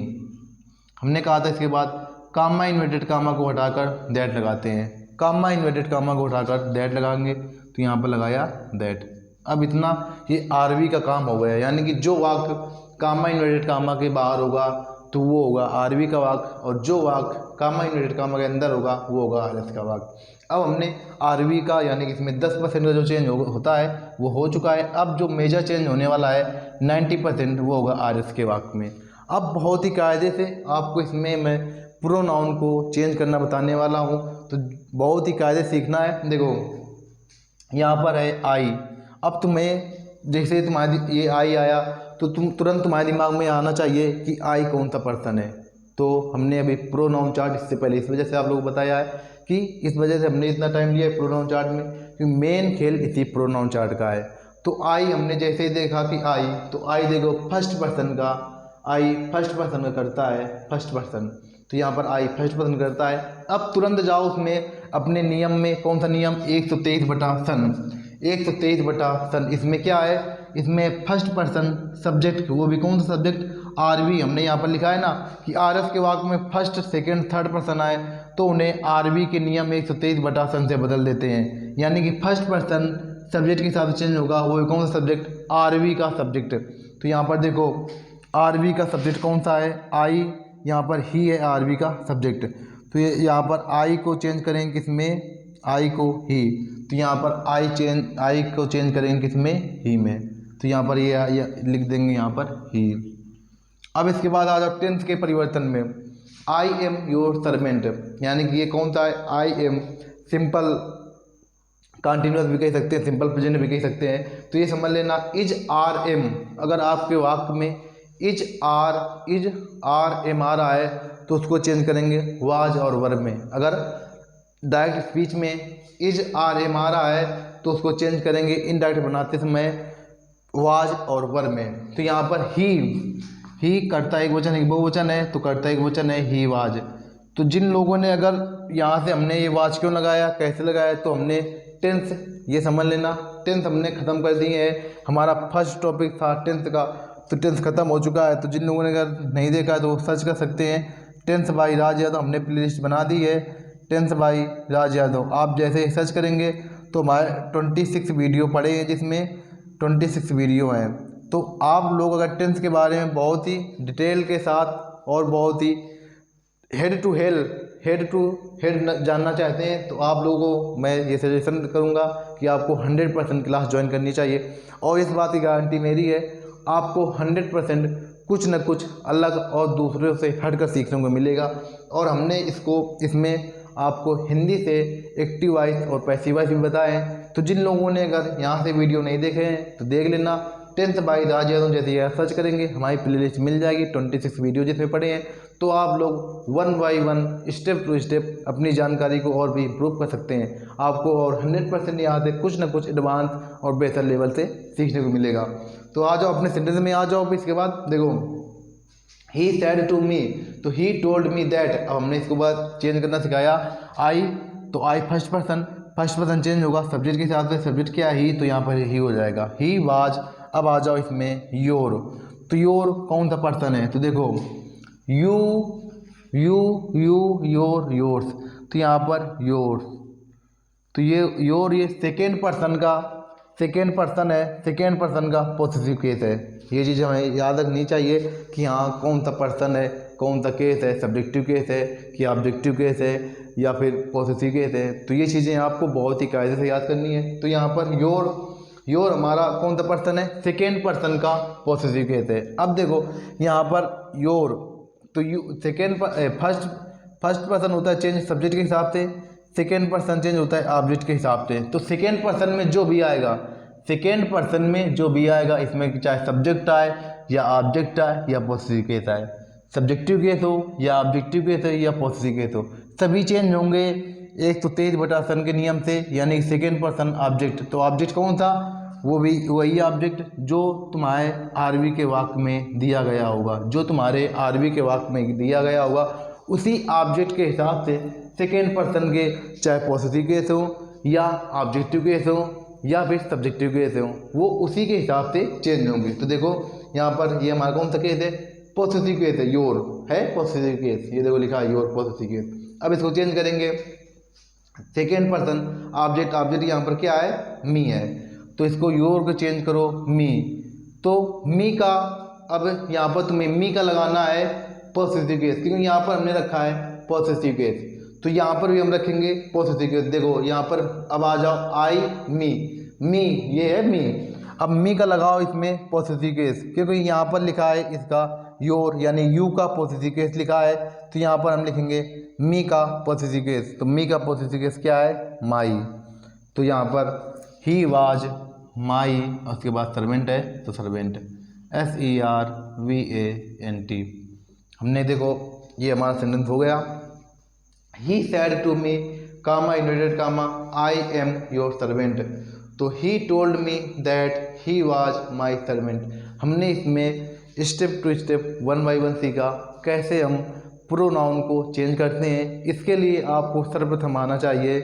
हमने कहा था इसके बाद कामा इन्वर्टेड कामा को हटाकर दैट लगाते हैं, कामा इन्वर्टेड कामा को हटाकर दैट लगाएंगे, तो यहाँ पर लगाया दैट। अब इतना ये आरवी का काम हो गया, यानी कि जो वाक्य कामा इन्वर्टेड कामा के बाहर होगा तो वो होगा आरवी का वाक्य, और जो वाक्य कामा इन्वर्टेड कामा के अंदर होगा वो होगा आरएस का वाक्य। अब हमने आरवी का यानी कि इसमें 10% का जो चेंज होता है वो हो चुका है। अब जो मेजर चेंज होने वाला है 90% वो होगा आरएस के वाक्य में। अब बहुत ही कायदे से आपको इसमें मैं प्रोनाउन को चेंज करना बताने वाला हूँ, तो बहुत ही कायदे सीखना है। देखो यहाँ पर है आई। अब तुम्हें जैसे तुम्हारी ये आई आया तो तुरंत तुम्हारे दिमाग में आना चाहिए कि आई कौन सा पर्सन है। तो हमने अभी प्रोनाउन चार्ट इससे पहले इस वजह से आप लोगों को बताया है कि इस वजह से हमने इतना टाइम लिया है प्रोनाउन चार्ट में, क्योंकि मेन खेल इसी प्रोनाउन चार्ट का है। तो आई हमने जैसे ही देखा कि आई, तो आई देखो फर्स्ट पर्सन का, आई फर्स्ट पर्सन का करता है, फर्स्ट पर्सन, तो यहाँ पर आई फर्स्ट पर्सन करता है। अब तुरंत जाओ उसमें अपने नियम में, कौन सा नियम, 123/सन, 123/सन। इसमें क्या है, इसमें फर्स्ट पर्सन सब्जेक्ट, वो भी कौन सा सब्जेक्ट, आरवी। हमने यहाँ पर लिखा है ना कि आरएस के वाक्य में फर्स्ट सेकंड थर्ड पर्सन आए तो उन्हें आरवी के नियम 123/सन से बदल देते हैं, यानी कि फर्स्ट पर्सन सब्जेक्ट के हिसाब से चेंज होगा। वो कौन सा सब्जेक्ट, आरवी का सब्जेक्ट। तो यहाँ पर देखो आरवी का सब्जेक्ट कौन सा है, आई, यहाँ पर ही है आरवी का सब्जेक्ट। तो ये यहाँ पर आई को चेंज करेंगे किसमें, आई को ही, तो यहाँ पर आई को चेंज करेंगे किसमें, ही में। तो यहाँ पर ये लिख देंगे यहाँ पर ही। अब इसके बाद आ जाओ टेंस के परिवर्तन में, आई एम योर सर्वेंट, यानी कि ये कौन सा है, आई एम सिंपल कंटिन्यूअस भी कह सकते हैं, सिंपल प्रेजेंट भी कह सकते हैं। तो ये समझ लेना इज आर एम, अगर आपके वाक्य में इज आर एम आ रहा है तो उसको चेंज करेंगे वाज और वर्ब में। अगर डायरेक्ट स्पीच में इज आर एम आ रहा है तो उसको चेंज करेंगे इनडायरेक्ट बनाते समय वाज और वर्ब में। तो यहाँ पर ही कर्ता एक वचन एक बहुवचन है, तो कर्ता एक वचन है ही वाज। तो जिन लोगों ने अगर यहाँ से हमने ये वाज क्यों लगाया, कैसे लगाया, तो हमने टेंस, ये समझ लेना टेंस हमने ख़त्म कर दिए है। हमारा फर्स्ट टॉपिक था टेंस का, तो टेंस ख़त्म हो चुका है। तो जिन लोगों ने अगर नहीं देखा है तो वो सर्च कर सकते हैं, टेंस बाई राज यादव हमने प्लेलिस्ट बना दी है, टेंस बाई राज यादव। आप जैसे ही सर्च करेंगे तो हमारे 26 वीडियो पड़े हैं, जिसमें 26 वीडियो हैं। तो आप लोग अगर टेंस के बारे में बहुत ही डिटेल के साथ और बहुत ही हेड टू हेड जानना चाहते हैं तो आप लोगों को मैं ये सजेशन करूंगा कि आपको 100% क्लास ज्वाइन करनी चाहिए। और इस बात की गारंटी मेरी है, आपको 100% कुछ न कुछ अलग और दूसरों से हटकर सीखने को मिलेगा। और हमने इसमें आपको हिंदी से एक्टिव वॉइस और पैसिव वॉइस भी बताए हैं। तो जिन लोगों ने अगर यहाँ से वीडियो नहीं देखे हैं तो देख लेना, टेंस बाई राज यादव जैसे यह सर्च करेंगे हमारी प्लेलिस्ट मिल जाएगी, 26 वीडियो जिसमें पड़े हैं। तो आप लोग 1 बाई 1 स्टेप टू स्टेप अपनी जानकारी को और भी इम्प्रूव कर सकते हैं। आपको और 100% यहाँ से कुछ न कुछ एडवांस और बेहतर लेवल से सीखने को मिलेगा। तो आ जाओ अपने सेंटेंस में आ जाओ। इसके बाद देखो ही सेड टू मी, तो ही टोल्ड मी दैट। अब हमने इसके बाद चेंज करना सिखाया, आई, तो आई फर्स्ट पर्सन चेंज होगा सब्जेक्ट के हिसाब से, सब्जेक्ट क्या है ही, तो यहाँ पर ही हो जाएगा, ही वाज। अब आ जाओ इसमें योर, तो योर कौन सा पर्सन है, तो देखो यू योर्स, तो यहाँ पर योर्स, तो ये योर ये सेकेंड पर्सन है, सेकेंड पर्सन का पॉसेसिव केस है। ये चीज़ हमें याद रखनी चाहिए कि हाँ कौन सा पर्सन है, कौन सा केस है, सब्जेक्टिव केस है कि ऑब्जेक्टिव केस है या फिर पॉसेसिव केस है। तो ये चीज़ें आपको बहुत ही कायदे से याद करनी है। तो यहाँ पर योर हमारा कौन सा पर्सन है, सेकेंड पर्सन का पॉसेसिव केस है। अब देखो यहाँ पर योर, तो यू सेकेंड फर्स्ट पर्सन होता है चेंज सब्जेक्ट के हिसाब से, सेकेंड पर्सन चेंज होता है ऑब्जेक्ट के हिसाब से। तो सेकेंड पर्सन में जो भी आएगा, सेकेंड पर्सन में जो भी आएगा, इसमें चाहे सब्जेक्ट आए या ऑब्जेक्ट आए या पॉसेसिव केस आए, सब्जेक्टिव केस हो या ऑब्जेक्टिव केस हो या पॉसेसिव केस हो, सभी चेंज होंगे 123/सन के नियम से, यानी सेकेंड पर्सन ऑब्जेक्ट। तो ऑब्जेक्ट कौन था? वो भी वही ऑब्जेक्ट जो तुम्हारे आरवी के वाक्य में दिया गया होगा, जो तुम्हारे आरवी के वाक्य में दिया गया होगा, उसी ऑब्जेक्ट के हिसाब से सेकेंड पर्सन के चाहे पॉसेसिव केस हो या ऑब्जेक्टिव केस हो या फिर सब्जेक्टिव केस हो, वो उसी के हिसाब से चेंज होंगे। तो देखो यहाँ पर ये हमारा कौन सा केस है? पॉसेसिव केस है, योर है पॉसेसिव केस, ये देखो लिखा है योर पॉसेसिव केस। अब इसको चेंज करेंगे, सेकेंड पर्सन ऑब्जेक्ट, ऑब्जेक्ट यहाँ पर क्या है? मी है, तो इसको योर को चेंज करो मी। तो मी का अब यहाँ पर तुम्हें मी का लगाना है पॉसेसिव केस, क्योंकि यहाँ पर हमने रखा है पॉसेसिव केस, तो यहाँ पर भी हम रखेंगे पॉसेसिव केस। देखो यहाँ पर अब आ जाओ आई मी, मी ये है मी, अब मी का लगाओ इसमें पॉसेसिव केस, क्योंकि यहाँ पर लिखा है इसका योर यानी यू का पॉसेसिव केस लिखा है, तो यहाँ पर हम लिखेंगे मी का पॉसेसिव केस। तो मी का पॉसेसिव केस क्या है? माई। तो यहाँ पर ही वाज माई, और उसके बाद सर्वेंट है तो सर्वेंट, SERVANT। हमने देखो ये हमारा सेंटेंस हो गया। He said to me comma inverted comma I am your servant, तो he told me that he was my servant. हमने इसमें स्टेप टू स्टेप 1 बाय 1 सीखा कैसे हम प्रोनाउन को चेंज करते हैं। इसके लिए आपको सर्वप्रथम आना चाहिए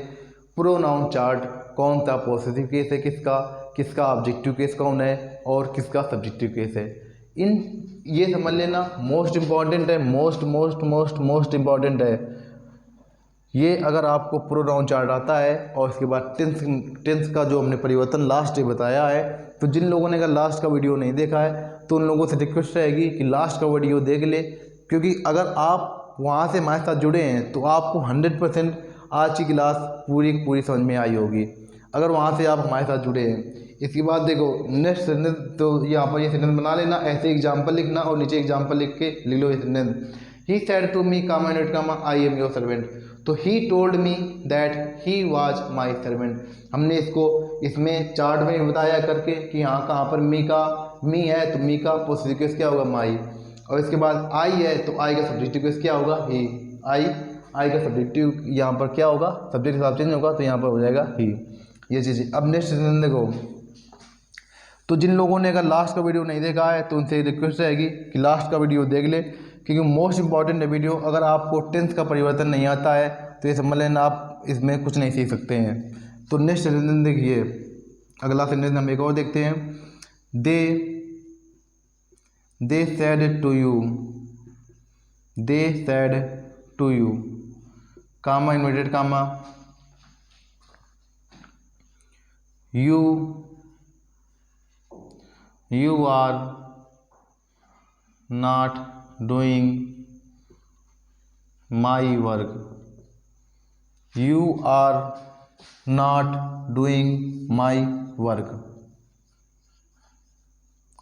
प्रोनाउन चार्ट, कौन सा पॉसेसिव केस है किसका, किसका ऑब्जेक्टिव केस कौन है और किसका सब्जेक्टिव केस है। इन ये समझ लेना मोस्ट इम्पॉर्टेंट है, मोस्ट इम्पॉर्टेंट है ये। अगर आपको प्रोनाउन चार्ट आता है और इसके बाद टेंस का जो हमने परिवर्तन लास्ट डे बताया है, तो जिन लोगों ने अगर लास्ट का वीडियो नहीं देखा है तो उन लोगों से रिक्वेस्ट रहेगी कि लास्ट का वीडियो देख ले, क्योंकि अगर आप वहाँ से हमारे साथ जुड़े हैं तो आपको 100% आज की क्लास पूरी समझ में आई होगी, अगर वहाँ से आप हमारे साथ जुड़े हैं। इसके बाद देखो नेक्स्ट सेंटेंस, तो यहाँ पर ये सेंटेंस बना लेना, ऐसे एग्जाम्पल लिखना और नीचे एग्जाम्पल लिख के लिख लो ये sentence. He said to me comma inverted comma I am your servant, तो he told me that he was my servant. हमने इसको इसमें चार्ट में बताया करके कि यहाँ कहाँ पर मी है तो मी का पॉसेसिव केस क्या होगा? माई। और इसके बाद आई है तो आई का सब्जेक्टिव केस क्या होगा? ही। आई का सब्जेक्टिव यहाँ पर क्या होगा? सब्जेक्ट हिसाब चेंज होगा तो यहाँ पर हो जाएगा ही, ये चीज़। अब नेक्स्ट देखो, तो जिन लोगों ने अगर लास्ट का वीडियो नहीं देखा है तो उनसे रिक्वेस्ट रहेगी कि लास्ट का वीडियो देख ले, क्योंकि मोस्ट इंपॉर्टेंट है वीडियो। अगर आपको टेंस का परिवर्तन नहीं आता है तो ये समझ लेना आप इसमें कुछ नहीं सीख सकते हैं। तो नेक्स्ट सेंटेंस देखिए, अगला सेंटेंस हम एक और देखते हैं। They said to you comma inverted comma you are not doing my work, you are not doing my work।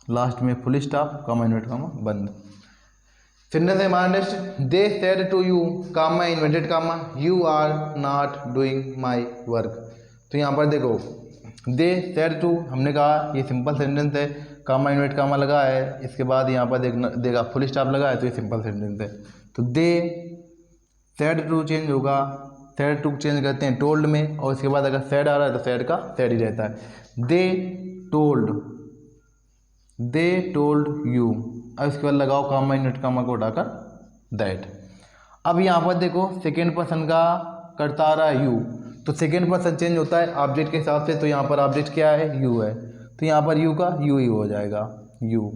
Last में full stop comma inverted comma बंद। सेंटेंस है हमारा next, they said to you comma inverted comma you are not doing my work. तो यहाँ पर देखो दे said to, हमने कहा ये सिंपल सेंटेंस है, कामा इन्वर्टेड कामा लगा है, इसके बाद यहाँ पर देखा फुल स्टॉप लगा है, तो ये सिंपल सेंटेंस है। तो दे सेड टू चेंज होगा, सेड टू चेंज करते हैं टोल्ड में, और इसके बाद अगर सेड आ रहा है तो सेड का सेड ही रहता है। दे टोल्ड यू, अब इसके बाद लगाओ कामा इन्वर्टेड कामा को उठाकर दैट। अब यहाँ पर देखो सेकेंड पर्सन का करता आ रहा है यू, तो सेकेंड पर्सन चेंज होता है ऑब्जेक्ट के हिसाब से, तो यहाँ पर ऑब्जेक्ट क्या है? यू है, तो यहाँ पर यू का यू ही हो जाएगा यू।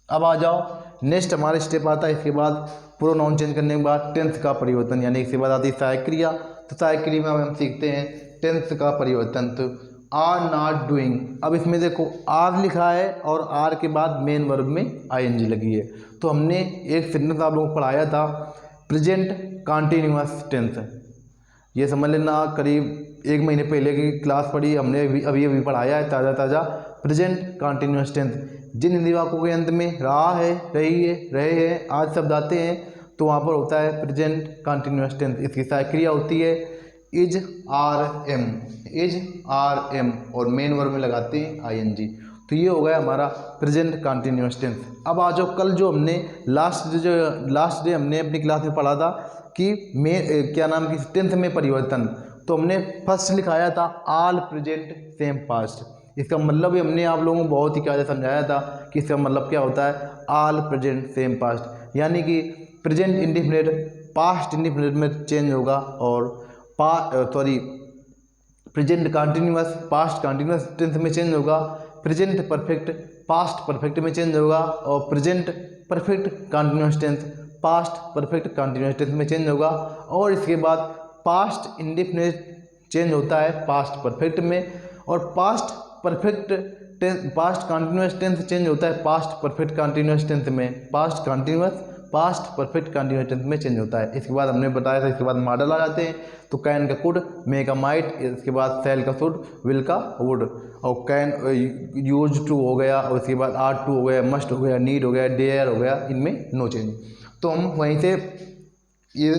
अब आ जाओ नेक्स्ट हमारा स्टेप आता है, इसके बाद प्रोनाउन चेंज करने के बाद टेंस का परिवर्तन, यानी इसके बाद आती है सहायक क्रिया। तो सहायक क्रिया में हम सीखते हैं टेंस का परिवर्तन। तो आर नॉट डूइंग, अब इसमें देखो आर लिखा है और आर के बाद मेन वर्ब में ING लगी है। तो हमने एक सेंटेंस आप लोगों को पढ़ाया था प्रेजेंट कंटिन्यूअस टेंस, ये समझ लेना करीब 1 महीने पहले की क्लास पढ़ी हमने, अभी पढ़ाया है ताज़ा प्रेजेंट कंटिन्यूअस टेंस। जिन हिंदी वाक्यों के अंत में रहा है, रही है, रहे हैं आज शब्द आते हैं तो वहाँ पर होता है प्रेजेंट कंटिन्यूअस टेंस। इसकी सहायक क्रिया होती है is are am, is are am, और मेन वर्ब में लगाते हैं आईएनजी। तो ये हो गया हमारा प्रेजेंट कंटिन्यूअस टेंस। अब आ जाओ, कल जो हमने लास्ट डे हमने अपनी क्लास में पढ़ा था कि क्या नाम की टेंस में परिवर्तन, तो हमने फर्स्ट लिखाया था ऑल प्रेजेंट सेम पास्ट। इसका मतलब भी हमने आप लोगों को बहुत ही कायदे समझाया था कि इसका मतलब क्या होता है, ऑल प्रेजेंट सेम पास्ट, यानी कि प्रेजेंट इंडिफिनिट पास्ट इंडिफिनिट में चेंज होगा, और present continuous past continuous tense में चेंज होगा, प्रेजेंट परफेक्ट पास्ट परफेक्ट में चेंज होगा, और present perfect continuous tense past perfect continuous tense में चेंज होगा। और इसके बाद पास्ट इंडिफिनिट चेंज होता है पास्ट परफेक्ट में, और past perfect tense past continuous tense change होता है पास्ट परफेक्ट कंटिन्यूअस टेंस में, past continuous past perfect continuous tense में चेंज होता है। इसके बाद हमने बताया था, इसके बाद मॉडल आ जाते हैं। तो कैन का कुड, मे का माइट, इसके बाद सेल का शुड, विल का वुड, और कैन यूज टू हो गया, और इसके बाद आर टू हो गया, मस्ट हो गया, नीड हो गया, डेयर हो गया, इनमें नो चेंज। तो हम वहीं से ये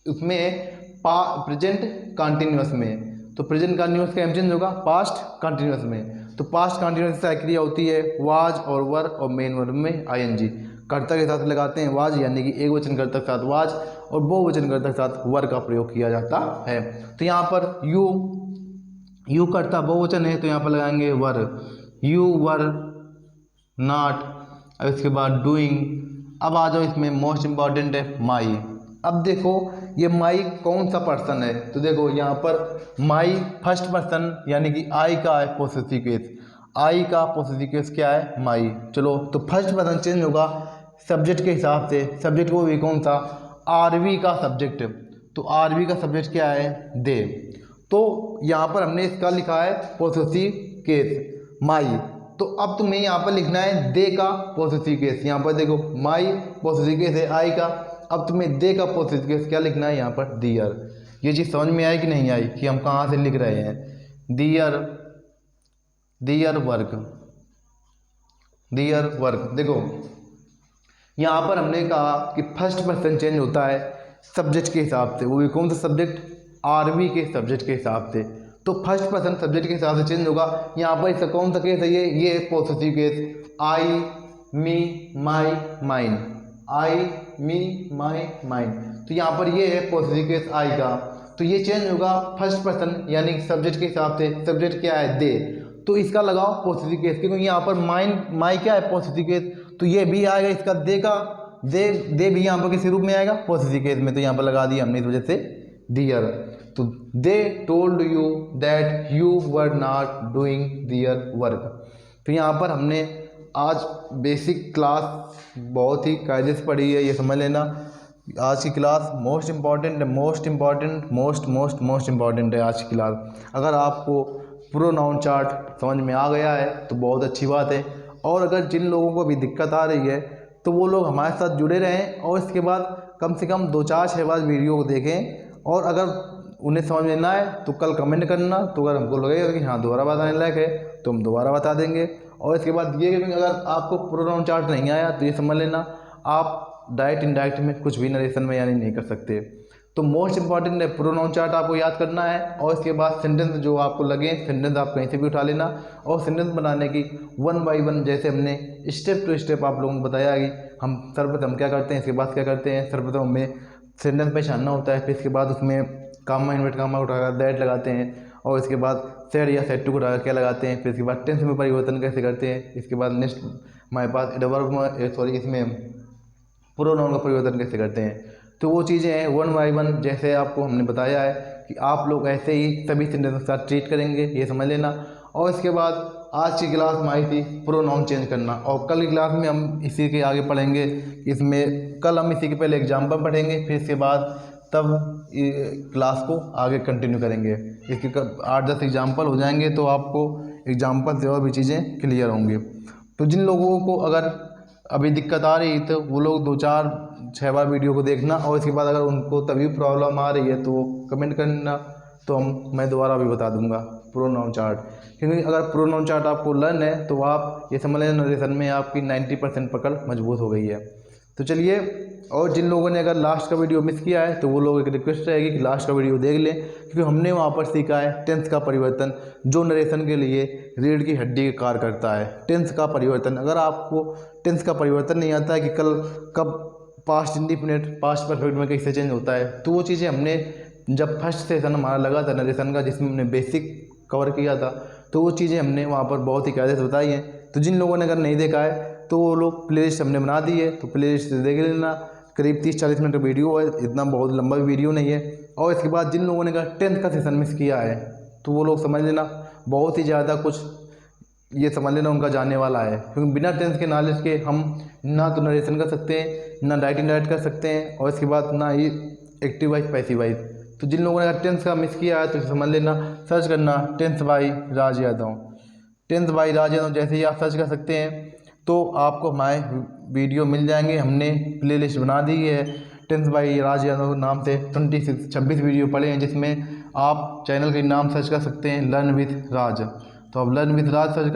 उसमें प्रेजेंट कंटिन्यूअस में, तो प्रेजेंट कंटिन्यूअस का चेंज होगा पास्ट कंटिन्यूअस में। तो पास्ट कंटिन्यूअस से क्रिया होती है वाज और वर, और मेन वर्ब में आईएनजी। कर्ता के साथ लगाते हैं वाज, यानी कि एक वचन कर्ता के साथ वाज, और बहुवचन कर्ता के साथ वर का प्रयोग किया जाता है। तो यहाँ पर यू कर्ता बहुवचन है, तो यहाँ पर लगाएंगे वर, यू वर नॉट, और इसके बाद डूइंग। अब आ जाओ, इसमें मोस्ट इंपॉर्टेंट है माई। अब देखो ये माई कौन सा पर्सन है, तो देखो यहाँ पर माई फर्स्ट पर्सन, यानी कि आई का है पोसेसिव केस, आई का पोसेसिव केस क्या है, माई। चलो, तो फर्स्ट पर्सन चेंज होगा सब्जेक्ट के हिसाब से। सब्जेक्ट को भी कौन सा, आरवी का सब्जेक्ट, तो आरवी का सब्जेक्ट क्या है, दे। तो यहाँ पर हमने इसका लिखा है पोसेसिव केस माई। तो अब तुम्हें यहाँ पर लिखना है दे का पोसेसिव केस। यहाँ पर देखो माई पोसेसिव केस है आई का, अब तुम्हें दे का पोसेसिव केस क्या लिखना है, यहाँ पर दियर। ये चीज़ समझ में आई कि नहीं आई कि हम कहाँ से लिख रहे हैं, दियर, दियर वर्क, दियर वर्क। देखो यहाँ पर हमने कहा कि फर्स्ट पर्सन चेंज होता है सब्जेक्ट के हिसाब से, वो भी कौन सा सब्जेक्ट, आरवी के सब्जेक्ट के हिसाब से। तो फर्स्ट पर्सन सब्जेक्ट के हिसाब से चेंज होगा। यहाँ पर इसका कौन सा केस है, ये positive case, I me my mine, I me my mine. तो यहाँ पर ये है पॉजिटिव केस आई का, तो ये चेंज होगा फर्स्ट पर्सन यानी सब्जेक्ट के हिसाब से। सब्जेक्ट क्या है, दे, तो इसका लगाओ पॉजिटिव केस, क्योंकि यहाँ पर माइन माई क्या है पॉजिटिव केस, तो ये भी आएगा इसका दे का, दे भी यहाँ पर किसी रूप में आएगा पॉजिटिव केस में, तो यहाँ पर लगा दिया हमने इस वजह से दियर। तो they told you that you were not doing their work. तो यहाँ पर हमने आज बेसिक क्लास बहुत ही कायदे से पढ़ी है, ये समझ लेना। आज की क्लास मोस्ट इम्पॉर्टेंट है, मोस्ट इम्पॉर्टेंट है आज की क्लास। अगर आपको प्रोनाउन चार्ट समझ में आ गया है तो बहुत अच्छी बात है, और अगर जिन लोगों को भी दिक्कत आ रही है तो वो लोग हमारे साथ जुड़े रहें, और इसके बाद कम से कम 2-4-6 बार वीडियो को देखें। और अगर उन्हें समझ में ना आए तो कल कमेंट करना, तो अगर हमको लगेगा कि हाँ दोबारा बताने लायक है तो हम दोबारा बता देंगे। और इसके बाद ये अगर आपको प्रोनाउन चार्ट नहीं आया तो ये समझ लेना आप डायरेक्ट इनडायरेक्ट में कुछ भी नरेशन में यानी नहीं कर सकते। तो मोस्ट इंपॉर्टेंट है प्रोनाउन चार्ट आपको याद करना है, और इसके बाद सेंटेंस जो आपको लगे सेंटेंस आप कहीं से भी उठा लेना, और सेंटेंस बनाने की 1 बाय 1 जैसे हमने स्टेप टू स्टेप आप लोगों को बताया कि हम सर्वप्रथम क्या करते हैं, इसके बाद क्या करते हैं। सर्वप्रथम हमें सेंटेंस पहचानना होता है, फिर इसके बाद उसमें कामा इन्वर्ट कामा उठाकर दैट लगाते हैं, और इसके बाद सेड या सेड टू को उठाकर क्या लगाते हैं, फिर इसके बाद टेंस में परिवर्तन कैसे करते हैं, इसके बाद नेक्स्ट हमारे पास इसमें प्रोनाउन का परिवर्तन कैसे करते हैं। तो वो चीज़ें हैं 1 बाय 1 जैसे आपको हमने बताया है कि आप लोग ऐसे ही सभी सेंटेंस के साथ ट्रीट करेंगे, ये समझ लेना। और इसके बाद आज की क्लास में आई थी प्रोनाउन चेंज करना, और कल की क्लास में हम इसी के आगे पढ़ेंगे। इसमें कल हम इसी के पहले एग्जाम्पल पढ़ेंगे, फिर इसके बाद तब क्लास को आगे कंटिन्यू करेंगे। इसके 8-10 एग्जाम्पल हो जाएंगे तो आपको एग्जाम्पल से और भी चीज़ें क्लियर होंगी। तो जिन लोगों को अगर अभी दिक्कत आ रही है तो वो लोग 2-4-6 बार वीडियो को देखना, और इसके बाद अगर उनको तभी प्रॉब्लम आ रही है तो वो कमेंट करना, तो मैं दोबारा भी बता दूंगा प्रोनाउन चार्ट। क्योंकि अगर प्रोनाउन चार्ट आपको लर्न है तो आप ये समझ लें नरेशन में आपकी 90% पकड़ मजबूत हो गई है। तो चलिए, और जिन लोगों ने अगर लास्ट का वीडियो मिस किया है तो वो लोग एक रिक्वेस्ट रहेगी कि लास्ट का वीडियो देख लें, क्योंकि हमने वहाँ पर सीखा है टेंस का परिवर्तन, जो नरेशन के लिए रीढ़ की हड्डी का कार्य करता है। टेंस का परिवर्तन, अगर आपको टेंस का परिवर्तन नहीं आता है कि कल कब पास्ट इंडिफिनिट पास्ट परफेक्ट में कैसे चेंज होता है, तो वो चीज़ें हमने जब फर्स्ट सेशन हमारा लगा था नरेशन का, जिसमें हमने बेसिक कवर किया था, तो वो चीज़ें हमने वहाँ पर बहुत ही कायदे से बताई हैं। तो जिन लोगों ने अगर नहीं देखा है तो वो लोग प्लेलिस्ट हमने बना दी है, तो प्लेलिस्ट देख लेना। करीब 30-40 मिनट का वीडियो है, इतना बहुत लंबा भी वीडियो नहीं है। और इसके बाद जिन लोगों ने अगर 10th का सेशन मिस किया है तो वो लोग समझ लेना बहुत ही ज़्यादा कुछ ये समझ लेना उनका जाने वाला है, क्योंकि बिना 10th के नॉलेज के हम ना तो नरेशन कर सकते हैं, ना डायरेक्ट इनडायरेक्ट कर सकते हैं, और इसके बाद ना ही एक्टिव वाइज पैसिव वाइज। तो जिन लोगों ने अगर 10th का मिस किया है तो समझ लेना, सर्च करना 10th by Raj Yadav. 10th by Raj Yadav जैसे ही आप सर्च कर सकते हैं तो आपको हमारे वीडियो मिल जाएंगे। हमने प्लेलिस्ट बना दी है 10th बाई राज यादव नाम से, 26 वीडियो पड़े हैं, जिसमें आप चैनल के नाम सर्च कर सकते हैं लर्न विथ राज। तो आप लर्न विथ राज सर्च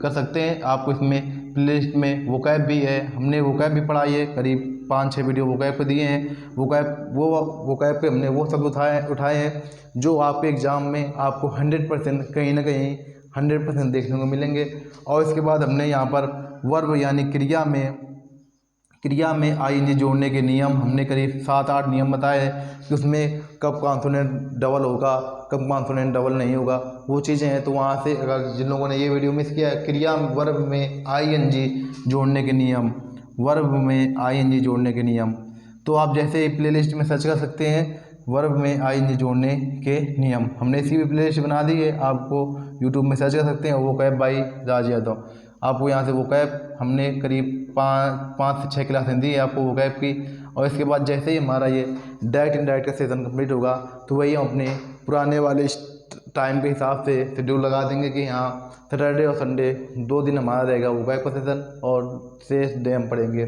कर सकते हैं। आपको इसमें प्लेलिस्ट में वोकैब भी है, हमने वोकैब भी पढ़ाई है, करीब 5-6 वीडियो वोकैब पे दिए हैं। वोकैब पे हमने वो सब उठाए हैं जो आपके एग्ज़ाम में आपको 100% कहीं ना कहीं 100% देखने को मिलेंगे। और इसके बाद हमने यहाँ पर वर्ब यानी क्रिया में आईएनजी जोड़ने के नियम हमने करीब 7-8 नियम बताए हैं कि उसमें कब कॉन्सोनेंट डबल होगा, कब कॉन्सोनेंट डबल नहीं होगा, वो चीज़ें हैं। तो वहाँ से अगर जिन लोगों ने ये वीडियो मिस किया है, क्रिया वर्ब में आईएनजी जोड़ने के नियम, वर्ब में आईएनजी जोड़ने के नियम, तो आप जैसे प्लेलिस्ट में सर्च कर सकते हैं वर्ब में आईएनजी जोड़ने के नियम। हमने इसी भी प्लेलिस्ट बना दी है, आपको यूट्यूब में सर्च कर सकते हैं वोकैब बाई राज यादव। आपको यहाँ से वोकैब हमने करीब 5 से 6 क्लासें दी है आपको वोकैब की। और इसके बाद जैसे ही हमारा ये डायरेक्ट इनडायरेक्ट का सेशन कंप्लीट होगा तो वही हम अपने पुराने वाले टाइम के हिसाब से शेड्यूल लगा देंगे कि हाँ सैटरडे और संडे 2 दिन हमारा रहेगा वोकैब का सेशन, और शेष डे हम पढ़ेंगे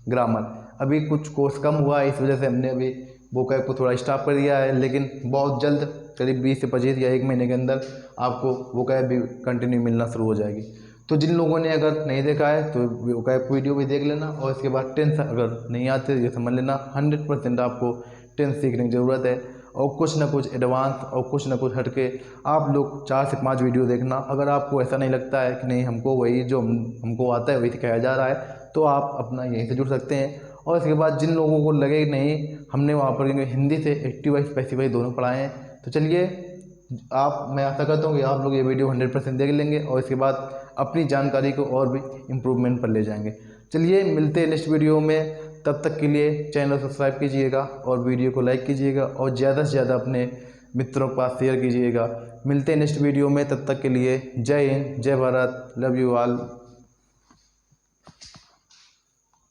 ग्रामर। अभी कुछ कोर्स कम हुआ है, इस वजह से हमने अभी वोकैब को थोड़ा स्टॉप कर दिया है, लेकिन बहुत जल्द करीब 20 से 25 या 1 महीने के अंदर आपको वोकैब भी कंटिन्यू मिलना शुरू हो जाएगी। तो जिन लोगों ने अगर नहीं देखा है तो वोकैब वीडियो भी देख लेना। और इसके बाद 10th अगर नहीं आते ये समझ लेना 100% आपको 10th सीखने की ज़रूरत है, और कुछ ना कुछ एडवांस और कुछ ना कुछ हटके आप लोग 4 से 5 वीडियो देखना। अगर आपको ऐसा नहीं लगता है कि नहीं हमको वही जो हमको आता है वही सिखाया जा रहा है, तो आप अपना यहीं से जुड़ सकते हैं। और इसके बाद जिन लोगों को लगे नहीं हमने वहाँ पर हिंदी से एक्टिव वाइज पैसिव वाइज दोनों पढ़ाए हैं, तो चलिए मैं आशा करता हूँ कि आप लोग ये वीडियो 100% देख लेंगे और इसके बाद अपनी जानकारी को और भी इम्प्रूवमेंट पर ले जाएंगे। चलिए मिलते हैं नेक्स्ट वीडियो में, तब तक के लिए चैनल सब्सक्राइब कीजिएगा और वीडियो को लाइक कीजिएगा और ज़्यादा से ज़्यादा अपने मित्रों के पास शेयर कीजिएगा। मिलते हैं नेक्स्ट वीडियो में, तब तक के लिए जय हिंद, जय भारत, लव यू ऑल।